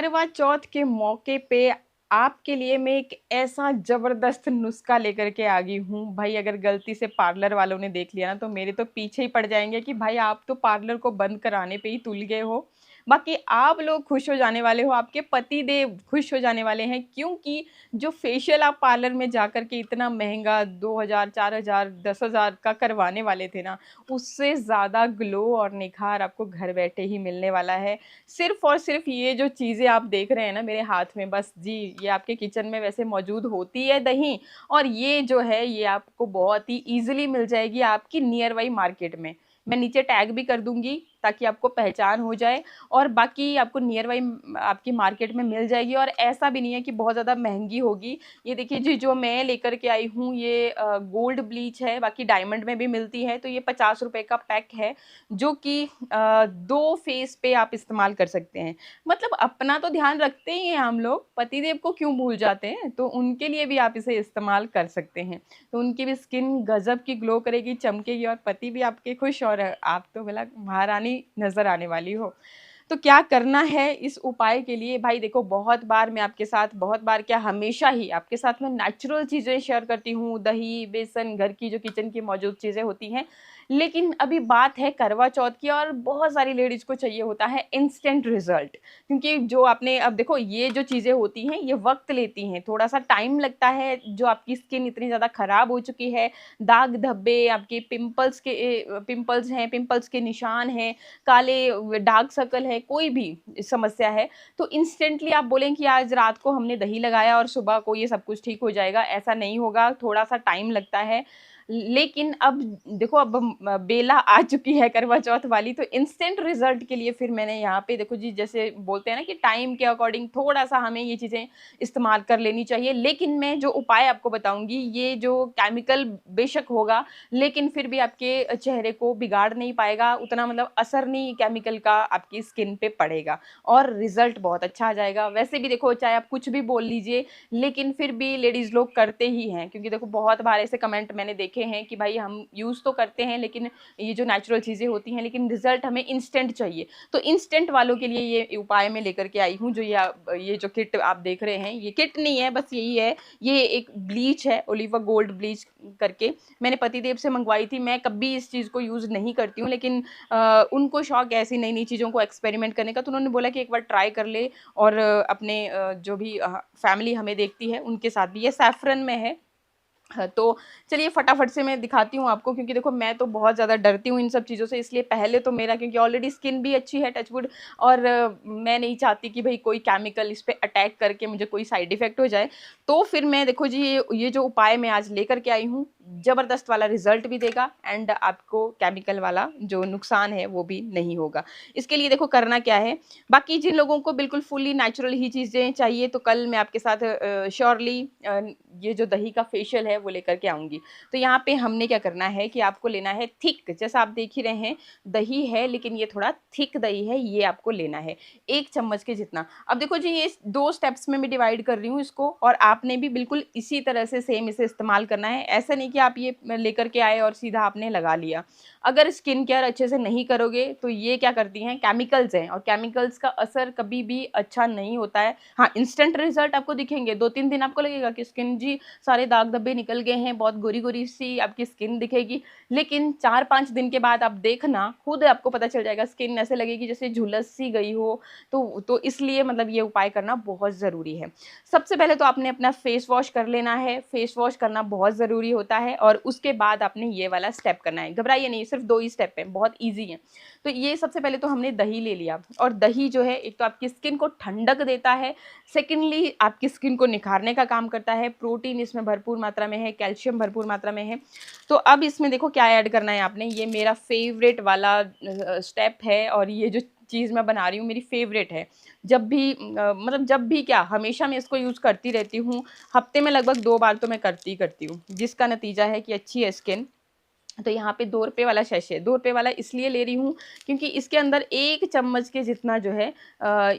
करवा चौथ के मौके पे आपके लिए मैं एक ऐसा ज़बरदस्त नुस्ख़ा लेकर के आ गई हूँ। भाई अगर गलती से पार्लर वालों ने देख लिया ना तो मेरे तो पीछे ही पड़ जाएँगे कि भाई आप तो पार्लर को बंद कराने पे ही तुल गए हो। बाकी आप लोग खुश हो जाने वाले हो, आपके पतिदेव खुश हो जाने वाले हैं क्योंकि जो फेशियल आप पार्लर में जाकर के इतना महँगा 2000, 4000, 10,000 का करवाने वाले थे ना, उससे ज़्यादा ग्लो और निखार आपको घर बैठे ही मिलने वाला है। सिर्फ़ और सिर्फ़ ये जो चीज़ें आप देख रहे हैं ना मेरे हाथ में बस जी, ये आपके किचन में वैसे मौजूद होती है दही और ये जो है ये आपको बहुत ही ईज़िली मिल जाएगी आपकी नियर बाई मार्केट में। मैं नीचे टैग भी कर दूँगी ताकि आपको पहचान हो जाए और बाकी आपको नियर बाई आपकी मार्केट में मिल जाएगी और ऐसा भी नहीं है कि बहुत ज़्यादा महँगी होगी। ये देखिए जी जो मैं लेकर के आई हूँ ये गोल्ड ब्लीच है, बाकी डायमंड में भी मिलती है, तो ये ₹50 का पैक है जो कि 2 फेस पे आप इस्तेमाल कर सकते हैं। मतलब अपना तो ध्यान रखते ही हैं हम लोग, पतिदेव को क्यों भूल जाते हैं? तो उनके लिए भी आप इसे इस्तेमाल कर सकते हैं। तो उनकी भी स्किन गज़ब की ग्लो करेगी, चमकेगी और पति भी आपके खुश और आप तो भला महारानी नज़र आने वाली हो। तो क्या करना है इस उपाय के लिए? भाई देखो बहुत बार मैं आपके साथ बहुत बार क्या हमेशा ही आपके साथ मैं नेचुरल चीज़ें शेयर करती हूँ, दही, बेसन, घर की जो किचन की मौजूद चीज़ें होती हैं। लेकिन अभी बात है करवा चौथ की और बहुत सारी लेडीज़ को चाहिए होता है इंस्टेंट रिज़ल्ट क्योंकि जो आपने अब देखो ये जो चीज़ें होती हैं ये वक़्त लेती हैं, थोड़ा-सा टाइम लगता है, जो आपकी स्किन इतनी ज़्यादा ख़राब हो चुकी है, दाग-धब्बे, आपके पिंपल्स हैं, पिंपल्स के निशान हैं, काले डार्क सर्कल है, कोई भी समस्या है, तो इंस्टेंटली आप बोलें कि आज रात को हमने दही लगाया और सुबह को ये सब कुछ ठीक हो जाएगा, ऐसा नहीं होगा, थोड़ा-सा टाइम लगता है। लेकिन अब देखो अब बेला आ चुकी है करवा चौथ वाली, तो इंस्टेंट रिज़ल्ट के लिए फिर मैंने यहाँ पे देखो जी जैसे बोलते हैं ना कि टाइम के अकॉर्डिंग थोड़ा-सा हमें ये चीज़ें इस्तेमाल कर लेनी चाहिए। लेकिन मैं जो उपाय आपको बताऊँगी, ये जो केमिकल बेशक होगा लेकिन फिर भी आपके चेहरे को बिगाड़ नहीं पाएगा, उतना मतलब असर नहीं केमिकल का आपकी स्किन पे पड़ेगा और रिज़ल्ट बहुत अच्छा आ जाएगा। वैसे भी देखो चाहे आप कुछ भी बोल लीजिए, लेकिन फिर भी लेडीज़ लोग करते ही हैं क्योंकि देखो बहुत बार ऐसे कमेंट मैंने देखे हैं कि भाई हम यूज़ तो करते हैं लेकिन ये जो नेचुरल चीज़ें होती हैं लेकिन रिज़ल्ट हमें इंस्टेंट चाहिए। तो इंस्टेंट वालों के लिए ये उपाय मैं लेकर के आई हूँ जो ये जो किट आप देख रहे हैं, ये किट नहीं है बस यही है, ये एक ब्लीच है ओलिवा गोल्ड ब्लीच करके मैंने पतिदेव से मंगवाई थी। मैं कभी इस चीज़ को यूज़ नहीं करती हूँ लेकिन उनको शौक है ऐसी नई-नई चीज़ों को एक्सपेरिमेंट करने का, तो उन्होंने बोला कि एक बार ट्राई कर ले और अपने जो भी फैमिली हमें देखती है उनके साथ भी। ये सैफ़रन में है। हाँ, तो चलिए फटाफट से मैं दिखाती हूँ आपको क्योंकि देखो मैं तो बहुत ज़्यादा डरती हूँ इन सब चीज़ों से, इसलिए पहले तो मेरा क्योंकि ऑलरेडी स्किन भी अच्छी है टच वुड और मैं नहीं चाहती कि भई कोई केमिकल इस पे अटैक करके मुझे कोई साइड इफ़ेक्ट हो जाए। तो फिर मैं देखो जी ये जो उपाय मैं आज लेकर के आई हूँ, ज़बरदस्त वाला रिज़ल्ट भी देगा एंड आपको केमिकल वाला जो नुकसान है वो भी नहीं होगा। इसके लिए देखो करना क्या है, बाकी जिन लोगों को बिल्कुल फुल्ली नेचुरल ही चीज़ें चाहिए तो कल मैं आपके साथ श्योरली ये जो दही का फेशियल है वो लेकर के आऊँगी। तो यहाँ पे हमने क्या करना है कि आपको लेना है थिक, जैसा आप देख ही रहे हैं दही है लेकिन ये थोड़ा थिक दही है, ये आपको लेना है 1 चम्मच के जितना। अब देखो जी ये 2 स्टेप्स में मैं डिवाइड कर रही हूँ इसको और आपने भी बिल्कुल इसी तरह से सेम इसे इस्तेमाल करना है। ऐसा नहीं कि आप ये लेकर के आए और सीधा आपने लगा लिया। अगर स्किन केयर अच्छे से नहीं करोगे तो ये क्या करती हैं केमिकल्स हैं और केमिकल्स का असर कभी भी अच्छा नहीं होता है। हाँ, इंस्टेंट रिज़ल्ट आपको दिखेंगे, 2-3 दिन आपको लगेगा कि स्किन जी सारे दाग धब्बे निकल गए हैं, बहुत गोरी-गोरी सी आपकी स्किन दिखेगी। लेकिन 4-5 दिन के बाद आप देखना, खुद आपको पता चल जाएगा स्किन ऐसे लगेगी जैसे झुलस सी गई हो। तो इसलिए मतलब ये उपाय करना बहुत ज़रूरी है। सबसे पहले तो आपने अपना फेस वॉश कर लेना है, फेस वॉश करना बहुत ज़रूरी होता है और उसके बाद आपने ये वाला स्टेप करना है। घबराइए नहीं, सिर्फ़ 2 ही स्टेप हैं, बहुत ईज़ी हैं। तो ये सबसे पहले तो हमने दही ले लिया और दही जो है एक तो आपकी स्किन को ठंडक देता है, सेकंडली आपकी स्किन को निखारने का काम करता है, प्रोटीन इसमें भरपूर मात्रा में है, कैल्शियम भरपूर मात्रा में है। तो अब इसमें देखो क्या ऐड करना है आपने, ये मेरा फ़ेवरेट वाला स्टेप है और ये जो चीज़ मैं बना रही हूँ मेरी फ़ेवरेट है। जब भी मतलब जब भी क्या हमेशा मैं इसको यूज़ करती रहती हूँ, हफ़्ते में लगभग 2 बार तो मैं करती ही करती हूँ, जिसका नतीजा है कि अच्छी है स्किन। तो यहाँ पे ₹2 वाला सैशे, ₹2 वाला इसलिए ले रही हूँ क्योंकि इसके अंदर 1 चम्मच के जितना जो है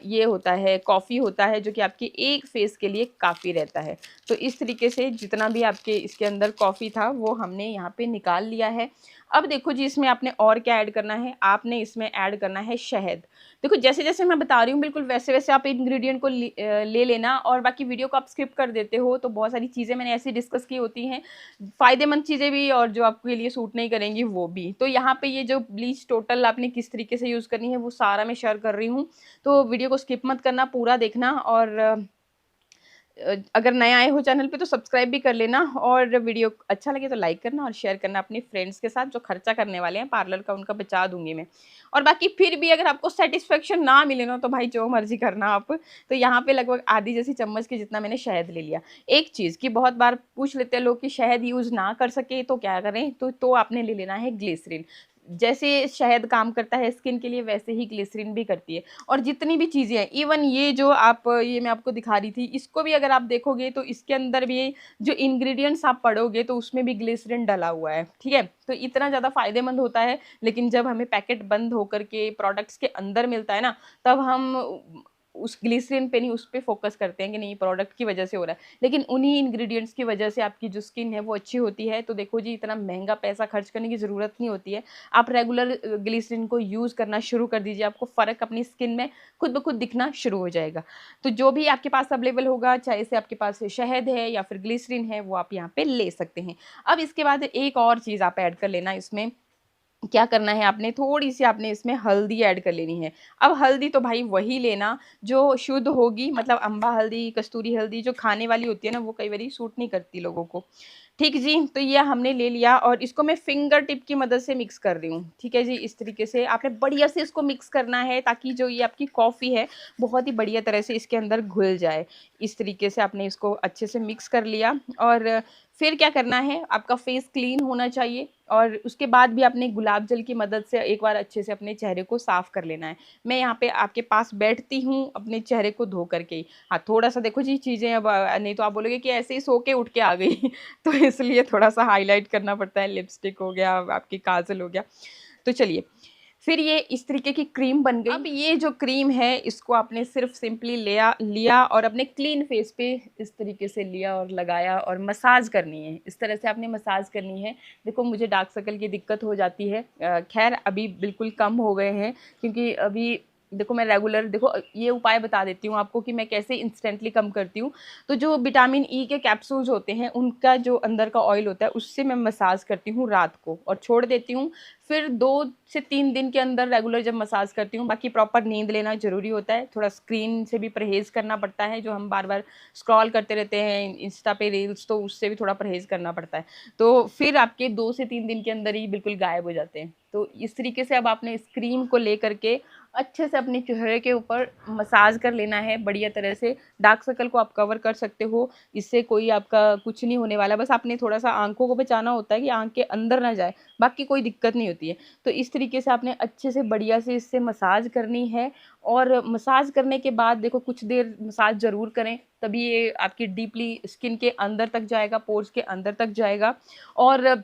ये होता है कॉफ़ी होता है जो कि आपके एक फ़ेस के लिए काफ़ी रहता है। तो इस तरीके से जितना भी आपके इसके अंदर कॉफ़ी था वो हमने यहाँ पे निकाल लिया है। अब देखो जी इसमें आपने और क्या ऐड करना है, आपने इसमें ऐड करना है शहद। देखो जैसे-जैसे मैं बता रही हूँ बिल्कुल वैसे-वैसे आप इंग्रीडिएंट को ले लेना, और बाकी वीडियो को आप स्किप कर देते हो तो बहुत सारी चीज़ें मैंने ऐसी डिस्कस की होती हैं, फ़ायदेमंद चीज़ें भी और जो आपके लिए सूट नहीं करेंगी वो भी। तो यहाँ पे ये जो ब्लीच टोटल आपने किस तरीके से यूज़ करनी है वो सारा मैं शेयर कर रही हूँ। तो वीडियो को स्किप मत करना, पूरा देखना, और अगर नए आए हो चैनल पे तो सब्सक्राइब भी कर लेना, और वीडियो अच्छा लगे तो लाइक करना और शेयर करना अपने फ्रेंड्स के साथ जो खर्चा करने वाले हैं पार्लर का, उनका बचा दूँगी मैं। और बाकी फिर भी अगर आपको सैटिस्फैक्शन ना मिले ना तो भाई जो मर्ज़ी करना आप। तो यहाँ पे लगभग आधी जैसी चम्मच के जितना मैंने शहद ले लिया। एक चीज़ कि बहुत बार पूछ लेते हैं लोग कि शहद यूज़ ना कर सके तो क्या करें? तो आपने ले लेना है ग्लिसरीन। जैसे शहद काम करता है स्किन के लिए वैसे ही ग्लिसरीन भी करती है। और जितनी भी चीज़ें हैं, इवन ये जो आप ये मैं आपको दिखा रही थी, इसको भी अगर आप देखोगे तो इसके अंदर भी जो इंग्रीडिएंट्स आप पढ़ोगे तो उसमें भी ग्लिसरीन डला हुआ है, ठीक है? तो इतना ज़्यादा फ़ायदेमंद होता है, लेकिन जब हमें पैकेट बंद होकर के प्रोडक्ट्स के अंदर मिलता है ना, तब हम उस ग्लिसरीन पे नहीं, उस पे फ़ोकस करते हैं कि नहीं प्रोडक्ट की वज़ह से हो रहा है। लेकिन उन्हीं इंग्रीडिएंट्स की वज़ह से आपकी जो स्किन है वो अच्छी होती है। तो देखो जी इतना महँगा पैसा खर्च करने की ज़रूरत नहीं होती है। आप रेगुलर ग्लिसरीन को यूज़ करना शुरू कर दीजिए, आपको फ़र्क अपनी स्किन में खुद ब खुद दिखना शुरू हो जाएगा। तो जो भी आपके पास अवेलेबल होगा, चाहे से आपके पास शहद है या फिर ग्लिसरीन है, वो आप यहाँ पे ले सकते हैं। अब इसके बाद एक और चीज़ आप ऐड कर लेना इसमें, क्या करना है आपने, थोड़ी-सी आपने इसमें हल्दी ऐड कर लेनी है। अब हल्दी तो भाई वही लेना जो शुद्ध होगी, मतलब अम्बा हल्दी, कस्तूरी हल्दी जो खाने वाली होती है ना, वो कई बारी सूट नहीं करती लोगों को। ठीक जी, तो ये हमने ले लिया और इसको मैं फिंगर टिप की मदद से मिक्स कर रही हूँ। ठीक है जी, इस तरीके से आपने बढ़िया से इसको मिक्स करना है ताकि जो ये आपकी कॉफ़ी है, बहुत ही बढ़िया तरह से इसके अंदर घुल जाए। इस तरीके से आपने इसको अच्छे से मिक्स कर लिया, और फिर क्या करना है, आपका फेस क्लीन होना चाहिए, और उसके बाद भी आपने गुलाब जल की मदद से एक बार अच्छे से अपने चेहरे को साफ कर लेना है। मैं यहाँ पे आपके पास बैठती हूँ अपने चेहरे को धो करके ही। हाँ, थोड़ा-सा देखो जी चीज़ें अब नहीं तो आप बोलोगे कि ऐसे ही सो के उठ के आ गई तो इसलिए थोड़ा-सा हाइलाइट करना पड़ता है, लिपस्टिक हो गया, आपकी काजल हो गया। तो चलिए, फिर ये इस तरीके की क्रीम बन गई। अब ये जो क्रीम है इसको आपने सिर्फ़ सिंपली लिया और अपने क्लीन फेस पे इस तरीके से लिया और लगाया और मसाज करनी है। इस तरह से आपने मसाज करनी है। देखो मुझे डार्क सर्कल की दिक्कत हो जाती है। ख़ैर अभी बिल्कुल कम हो गए हैं, क्योंकि अभी देखो मैं रेगुलर देखो ये उपाय बता देती हूँ आपको कि मैं कैसे इंस्टेंटली कम करती हूँ। तो जो विटामिन ई के कैप्सूल्स होते हैं उनका जो अंदर का ऑयल होता है उससे मैं मसाज करती हूँ रात को और छोड़ देती हूँ। फिर 2 से 3 दिन के अंदर रेगुलर जब मसाज करती हूँ, बाकी प्रॉपर नींद लेना ज़रूरी होता है। थोड़ा स्क्रीन से भी परहेज़ करना पड़ता है, जो हम बार-बार स्क्रॉल करते रहते हैं इंस्टा पे रील्स, तो उससे भी थोड़ा परहेज़ करना पड़ता है। तो फिर आपके 2 से 3 दिन के अंदर ही बिल्कुल गायब हो जाते हैं। तो इस तरीके से अब आपने इस क्रीम को लेकर के अच्छे से अपने चेहरे के ऊपर मसाज कर लेना है बढ़िया तरह से। डार्क सर्कल को आप कवर कर सकते हो, इससे कोई आपका कुछ नहीं होने वाला। बस आपने थोड़ा-सा आँखों को बचाना होता है कि आँख के अंदर ना जाए, बाकी कोई दिक्कत नहीं होती है। तो इस तरीके से आपने अच्छे से बढ़िया से इससे मसाज करनी है, और मसाज करने के बाद देखो कुछ देर मसाज ज़रूर करें, तभी ये आपकी डीपली स्किन के अंदर तक जाएगा, पोर्स के अंदर तक जाएगा। और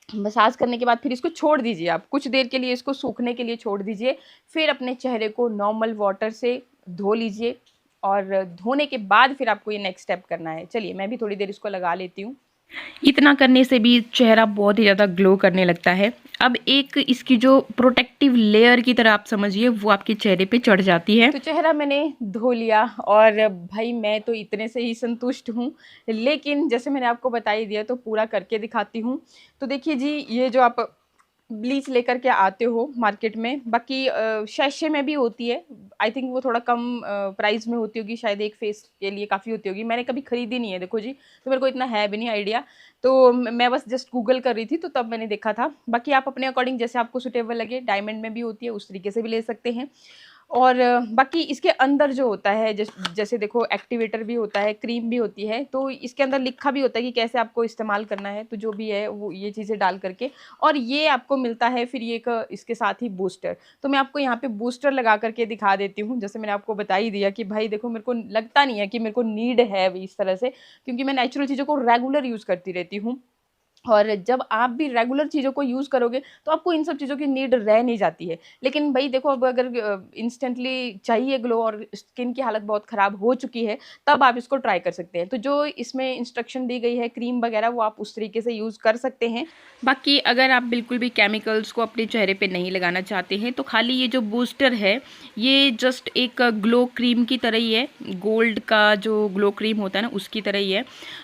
मसाज करने के बाद फिर इसको छोड़ दीजिए, आप कुछ देर के लिए इसको सूखने के लिए छोड़ दीजिए। फिर अपने चेहरे को नॉर्मल वाटर से धो लीजिए, और धोने के बाद फिर आपको ये नेक्स्ट स्टेप करना है। चलिए मैं भी थोड़ी देर इसको लगा लेती हूँ। इतना करने से भी चेहरा बहुत ही ज़्यादा ग्लो करने लगता है। अब एक इसकी जो प्रोटेक्टिव लेयर की तरह आप समझिए वो आपके चेहरे पे चढ़ जाती है। तो चेहरा मैंने धो लिया और भाई मैं तो इतने से ही संतुष्ट हूँ, लेकिन जैसे मैंने आपको बता ही दिया तो पूरा करके दिखाती हूँ। तो देखिए जी, ये जो आप ब्लीच लेकर के आते हो मार्केट में, बाकी सैशे में भी होती है। आई थिंक वो थोड़ा कम प्राइस में होती होगी, शायद एक फेस के लिए काफ़ी होती होगी। मैंने कभी खरीदी नहीं है देखो जी, तो मेरे को इतना है भी नहीं आइडिया। तो मैं बस जस्ट गूगल कर रही थी तो तब मैंने देखा था। बाकी आप अपने अकॉर्डिंग जैसे आपको सूटेबल लगे, डायमंड में भी होती है, उस तरीके से भी ले सकते हैं। और बाकी इसके अंदर जो होता है जैसे देखो एक्टिवेटर भी होता है, क्रीम भी होती है, तो इसके अंदर लिखा भी होता है कि कैसे आपको इस्तेमाल करना है। तो जो भी है वो ये चीज़ें डाल करके, और ये आपको मिलता है फिर ये एक इसके साथ ही बूस्टर। तो मैं आपको यहाँ पे बूस्टर लगा करके दिखा देती हूँ। जैसे मैंने आपको बता ही दिया कि भाई देखो मेरे को लगता नहीं है कि मेरे को नीड है अभी इस तरह से, क्योंकि मैं नेचुरल चीज़ों को रेगुलर यूज़ करती रहती हूँ। और जब आप भी रेगुलर चीज़ों को यूज़ करोगे, तो आपको इन सब चीज़ों की नीड रह नहीं जाती है। लेकिन भई देखो, अब अगर इंस्टेंटली चाहिए ग्लो और स्किन की हालत बहुत ख़राब हो चुकी है, तब आप इसको ट्राई कर सकते हैं। तो जो इसमें इंस्ट्रक्शन दी गई है क्रीम वग़ैरह, वो आप उस तरीके से यूज़ कर सकते हैं। बाकी अगर आप बिल्कुल भी केमिकल्स को अपने चेहरे पे नहीं लगाना चाहते हैं, तो खाली ये जो बूस्टर है, ये जस्ट एक ग्लो क्रीम की तरह ही है। गोल्ड का जो ग्लो क्रीम होता है ना, उसकी तरह ही है।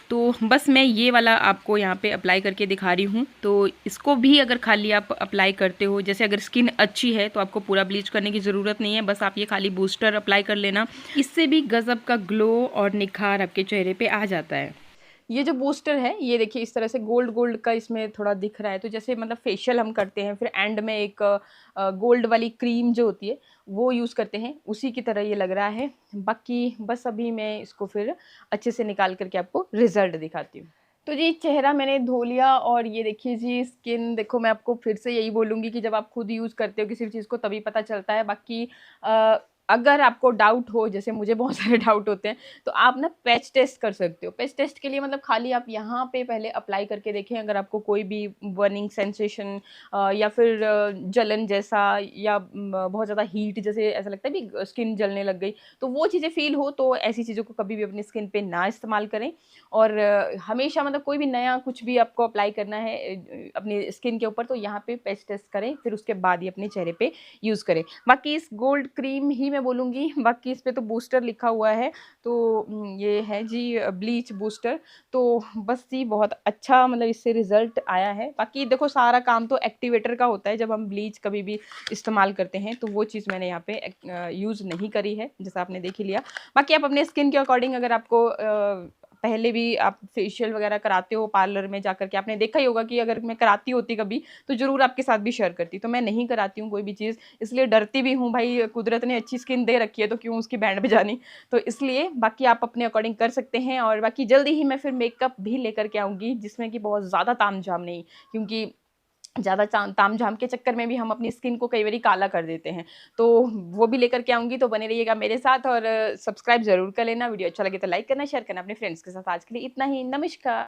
तो बस मैं ये वाला आपको यहाँ पे अप्लाई करके दिखा रही हूँ। तो इसको भी अगर खाली आप अप्लाई करते हो, जैसे अगर स्किन अच्छी है तो आपको पूरा ब्लीच करने की ज़रूरत नहीं है, बस आप ये खाली बूस्टर अप्लाई कर लेना। इससे भी गज़ब का ग्लो और निखार आपके चेहरे पे आ जाता है। ये जो बूस्टर है, ये देखिए इस तरह से गोल्ड गोल्ड का इसमें थोड़ा दिख रहा है, तो जैसे मतलब फेशियल हम करते हैं, फिर एंड में एक गोल्ड वाली क्रीम जो होती है, वो यूज़ करते हैं, उसी की तरह ये लग रहा है। बाकी बस अभी मैं इसको फिर अच्छे से निकाल कर के आपको रिज़ल्ट दिखाती हूँ। तो जी, चेहरा मैंने धो लिया और ये देखिए जी स्किन, देखो मैं आपको फिर से यही बोलूँगी कि जब आप खुद यूज़ करते हो किसी भी चीज़ को तभी पता चलता है। बाकी अ, अगर आपको डाउट हो, जैसे मुझे बहुत सारे डाउट होते हैं, तो आप ना पैच टेस्ट कर सकते हो। पैच टेस्ट के लिए मतलब खाली आप यहाँ पे पहले अप्लाई करके देखें, अगर आपको कोई भी बर्निंग सेंसेशन या फिर जलन जैसा, या बहुत ज़्यादा हीट जैसे ऐसा लगता है भी स्किन जलने लग गई, तो वो चीज़ें फ़ील हो तो ऐसी चीज़ों को कभी भी अपनी स्किन पे ना इस्तेमाल करें। और हमेशा मतलब कोई भी नया कुछ भी आपको अप्लाई करना है अपनी स्किन के ऊपर, तो यहाँ पे पैच टेस्ट करें, फिर उसके बाद ही अपने चेहरे पे यूज़ करें। बाकी इस गोल्ड क्रीम ही मैं बोलूँगी, बाकी इस पे तो बूस्टर लिखा हुआ है, तो ये है जी ब्लीच बूस्टर। तो बस जी बहुत अच्छा मतलब इससे रिज़ल्ट आया है। बाकी देखो सारा काम तो एक्टिवेटर का होता है, जब हम ब्लीच कभी भी इस्तेमाल करते हैं, तो वो चीज़ मैंने यहाँ पे यूज़ नहीं करी है, जैसा आपने देख ही लिया। बाकी आप अपने स्किन के अकॉर्डिंग, अगर आपको पहले भी आप फेशियल वगैरह कराते हो पार्लर में जाकर के, आपने देखा ही होगा कि अगर मैं कराती होती कभी, तो ज़रूर आपके साथ भी शेयर करती। तो मैं नहीं कराती हूँ कोई भी चीज़, इसलिए डरती भी हूँ, भाई कुदरत ने अच्छी स्किन दे रखी है तो क्यों उसकी बैंड बजानी। तो इसलिए बाकी आप अपने अकॉर्डिंग कर सकते हैं, और बाकी जल्दी ही मैं फिर मेकअप भी लेकर के आऊँगी, जिसमें कि बहुत ज़्यादा तामझाम नहीं, क्योंकि ज़्यादा तामझाम के चक्कर में भी हम अपनी स्किन को कई बारी काला कर देते हैं। तो वो भी लेकर के आऊँगी, तो बने रहिएगा मेरे साथ और सब्सक्राइब ज़रूर कर लेना। वीडियो अच्छा लगे तो लाइक करना, शेयर करना अपने फ्रेंड्स के साथ। आज के लिए इतना ही, नमस्कार।